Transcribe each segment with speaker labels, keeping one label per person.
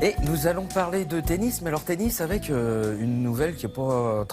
Speaker 1: Et nous allons parler de tennis, mais alors tennis avec une nouvelle qui n'est pas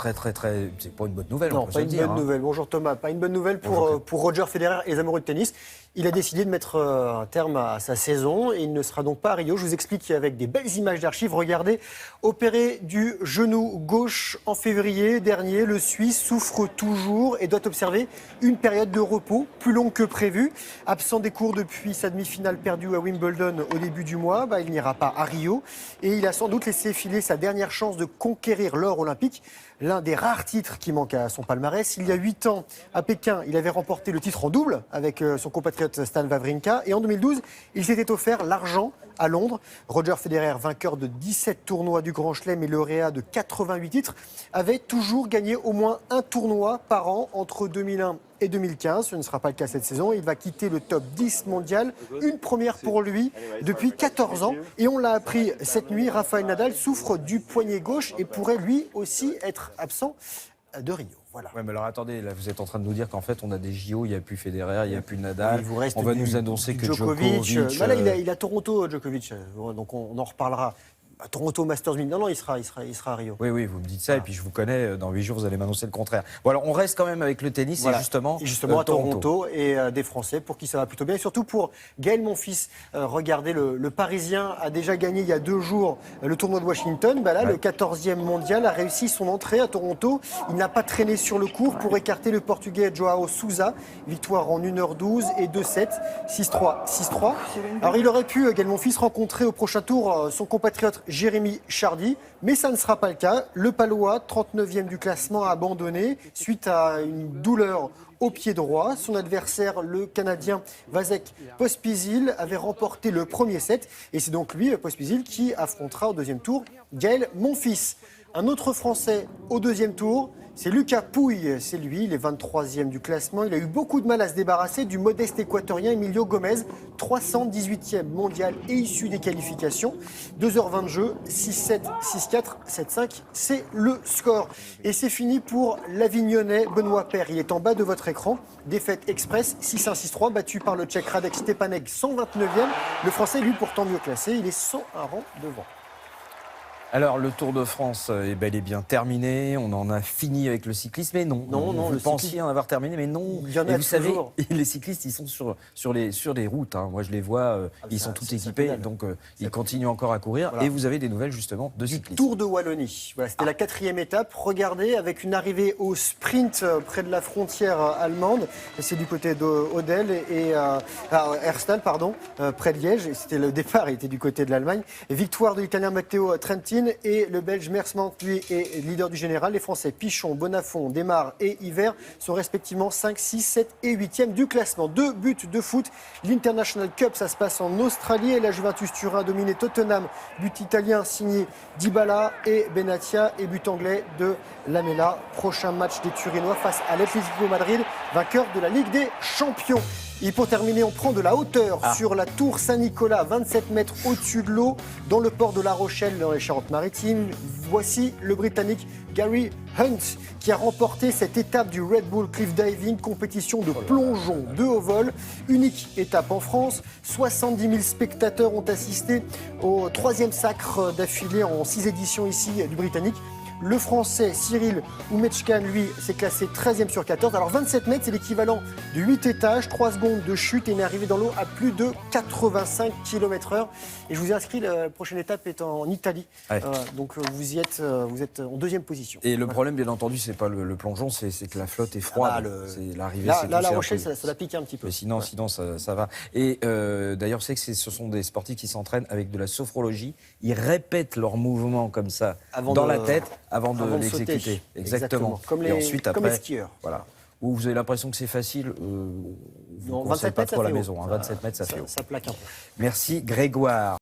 Speaker 1: c'est pas une bonne nouvelle.
Speaker 2: Non,
Speaker 1: on peut
Speaker 2: pas
Speaker 1: se
Speaker 2: une
Speaker 1: dire,
Speaker 2: bonne nouvelle. Bonjour Thomas, pas une bonne nouvelle pour Roger Federer et les amoureux de tennis. Il a décidé de mettre un terme à sa saison et il ne sera donc pas à Rio. Je vous explique avec des belles images d'archives. Regardez, opéré du genou gauche en février dernier, le Suisse souffre toujours et doit observer une période de repos plus longue que prévu. Absent des cours depuis sa demi-finale perdue à Wimbledon au début du mois, il n'ira pas à Rio et il a sans doute laissé filer sa dernière chance de conquérir l'or olympique. L'un des rares titres qui manque à son palmarès. Il y a 8 ans, à Pékin, il avait remporté le titre en double avec son compatriote Stan Wawrinka. Et en 2012, il s'était offert l'argent à Londres. Roger Federer, vainqueur de 17 tournois du Grand Chelem et lauréat de 88 titres, avait toujours gagné au moins un tournoi par an entre 2001 et 2015. Ce ne sera pas le cas cette saison. Il va quitter le top 10 mondial. Une première pour lui depuis 14 ans. Et on l'a appris cette nuit, Rafael Nadal souffre du poignet gauche et pourrait lui aussi être absent de Rio. Voilà.
Speaker 1: Ouais, mais alors attendez, là vous êtes en train de nous dire qu'en fait on a des JO, il n'y a plus Federer, il n'y a plus Nadal.
Speaker 2: Il vous reste
Speaker 1: on va nous annoncer que Djokovic.
Speaker 2: Là, il a Toronto, Djokovic. Donc on en reparlera. Toronto Masters 1000. Non, il sera à Rio.
Speaker 1: Oui, vous me dites ça, et puis je vous connais, dans 8 jours, vous allez m'annoncer le contraire. Bon, alors on reste quand même avec le tennis,
Speaker 2: Voilà.
Speaker 1: et justement
Speaker 2: à Toronto, et des Français pour qui ça va plutôt bien. Et surtout pour Gaël Monfils. Regardez, le Parisien a déjà gagné il y a 2 jours le tournoi de Washington. Le 14e mondial a réussi son entrée à Toronto. Il n'a pas traîné sur le court pour écarter le Portugais Joao Sousa. Victoire en 1h12 et 2-7, 6-3, 6-3. Alors il aurait pu, Gaël Monfils, rencontrer au prochain tour son compatriote Jérémy Chardy, mais ça ne sera pas le cas. Le Palois, 39e du classement, a abandonné suite à une douleur au pied droit. Son adversaire, le Canadien Vasek Pospisil, avait remporté le premier set. Et c'est donc lui, Pospisil, qui affrontera au deuxième tour Gaël Monfils. Un autre Français au deuxième tour, c'est Lucas Pouille. C'est lui, il est 23e du classement. Il a eu beaucoup de mal à se débarrasser du modeste équatorien Emilio Gomez, 318e mondial et issu des qualifications. 2h20 de jeu, 6-7, 6-4, 7-5, c'est le score. Et c'est fini pour l'Avignonnais Benoît Paire. Il est en bas de votre écran. Défaite express, 6-1, 6-3, battu par le Tchèque Radek Stepanek, 129e. Le Français, lui, pourtant mieux classé, il est 101 rangs devant.
Speaker 1: Alors, le Tour de France est bel et bien terminé. On en a fini avec le cyclisme. Mais non, vous pensiez en avoir terminé, mais non.
Speaker 2: Il y en a
Speaker 1: et vous savez,
Speaker 2: toujours.
Speaker 1: les cyclistes, ils sont sur les routes. Hein. Moi, je les vois, ils sont tous équipés. Donc, ils continuent encore à courir. Voilà. Et vous avez des nouvelles, justement, de cyclistes.
Speaker 2: Tour de Wallonie. Voilà, c'était la 4e étape. Regardez, avec une arrivée au sprint près de la frontière allemande. C'est du côté d'Odel et Herstal, près de Liège. C'était le départ, il était du côté de l'Allemagne. Victoire de l'Italien Matteo Trentin. Et le Belge Mersmann, lui, est leader du général. Les Français Pichon, Bonafont, Desmar et Hiver sont respectivement 5, 6, 7 et 8e du classement. 2 buts de foot. L'International Cup, ça se passe en Australie. Et la Juventus Turin a dominé Tottenham. But italien signé Dybala et Benatia. Et but anglais de Lamela. Prochain match des Turinois face à l'Atlético Madrid, vainqueur de la Ligue des Champions. Et pour terminer, on prend de la hauteur sur la tour Saint-Nicolas, 27 mètres au-dessus de l'eau, dans le port de La Rochelle, dans les Charentes-Maritimes. Voici le Britannique Gary Hunt qui a remporté cette étape du Red Bull Cliff Diving, compétition de plongeon de haut vol. Unique étape en France. 70 000 spectateurs ont assisté au 3e sacre d'affilée en 6 éditions ici du Britannique. Le Français Cyril Oumechkan, lui, s'est classé 13e sur 14. Alors 27 mètres, c'est l'équivalent de 8 étages, 3 secondes de chute et il est arrivé dans l'eau à plus de 85 km/h. Et je vous ai inscrit, la prochaine étape est en Italie. Ouais. Donc vous êtes en 2e position.
Speaker 1: Et le problème, bien entendu, c'est pas le plongeon, c'est que la flotte est froide. C'est l'arrivée.
Speaker 2: Là, La Rochelle, ça la pique un petit peu.
Speaker 1: Mais sinon, ça va. Et d'ailleurs, c'est que ce sont des sportifs qui s'entraînent avec de la sophrologie. Ils répètent leurs mouvements comme ça dans la tête. Avant de l'exécuter. Exactement.
Speaker 2: Comme les skieurs.
Speaker 1: Voilà. Où vous avez l'impression que c'est facile, vous ne conseillez pas trop à la maison. 27 mètres, ça fait haut.
Speaker 2: Ça plaque un peu.
Speaker 1: Merci Grégoire.